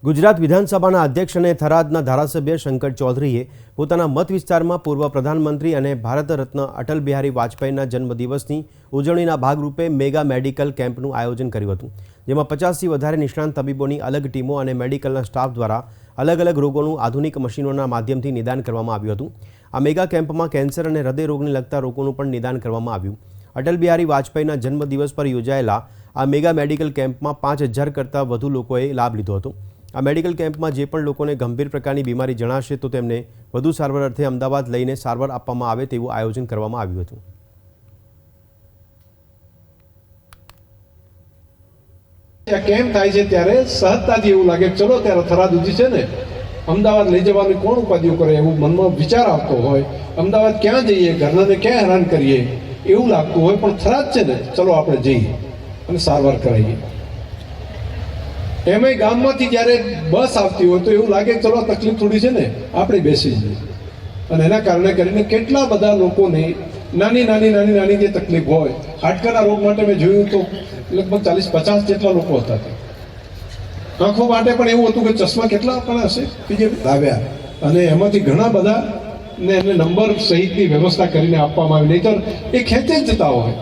ગુજરાત વિધાનસભાના અધ્યક્ષ અને થરાદના ધારાસભ્ય શંકર ચૌધરીએ પોતાના મત વિસ્તારમાં પૂર્વ પ્રધાનમંત્રી અને ભારત રત્ન અટલ બિહારી વાજપેયીના જન્મદિવસની ઉજવણીના ભાગરૂપે મેગા મેડિકલ કેમ્પનું આયોજન કર્યું હતું, જેમાં 50થી વધારે નિષ્ણાંત તબીબોની અલગ ટીમો અને મેડિકલના સ્ટાફ દ્વારા અલગ અલગ રોગોનું આધુનિક મશીનોના માધ્યમથી નિદાન કરવામાં આવ્યું હતું। આ મેગા કેમ્પમાં કેન્સર અને હૃદય રોગને લગતા રોગોનું પણ નિદાન કરવામાં આવ્યું। અટલ બિહારી વાજપેયીના જન્મદિવસ પર યોજાયેલા આ મેગા મેડિકલ કેમ્પમાં 5000 કરતાં વધુ લોકોએ લાભ લીધો હતો। આ મેડિકલ કેમ્પમાં જે પણ લોકોને ગંભીર પ્રકારની બીમારી જણાશે તો તેમને વધુ સારવાર અર્થે અમદાવાદ લઈને સારવાર આપવામાં આવે તેવું આયોજન કરવામાં આવ્યું હતું। કેમ થાય છે ત્યારે સહજતાથી એવું લાગે ચલો ત્યારે થરાદ ઉજી છે ને અમદાવાદ લઈ જવાની કોણ ઉપાધિઓ કરે એવું મનમાં વિચાર આવતો હોય, અમદાવાદ ક્યાં જઈએ, ઘરનાને ક્યાં હેરાન કરીએ એવું લાગતું હોય, પણ થરાદ છે ને ચલો આપણે જઈએ અને સારવાર કરાવીએ। એમાંય ગામમાંથી જ્યારે બસ આવતી હોય તો એવું લાગે ચલો તકલીફ થોડી છે ને આપણે બેસી જઈએ, અને એના કારણે કરીને કેટલા બધા લોકોને નાની જે તકલીફ હોય, હાડકાના રોગ માટે મેં જોયું તો લગભગ 40-50 જેટલા લોકો હતા। આંખો માટે પણ એવું હતું કે ચશ્મા કેટલા પણ હશે કે જે લાવ્યા, અને એમાંથી ઘણા બધા ને એમને નંબર સહિતની વ્યવસ્થા કરીને આપવામાં આવી, નહીંતર એ ખેંચે જ જતા હોય।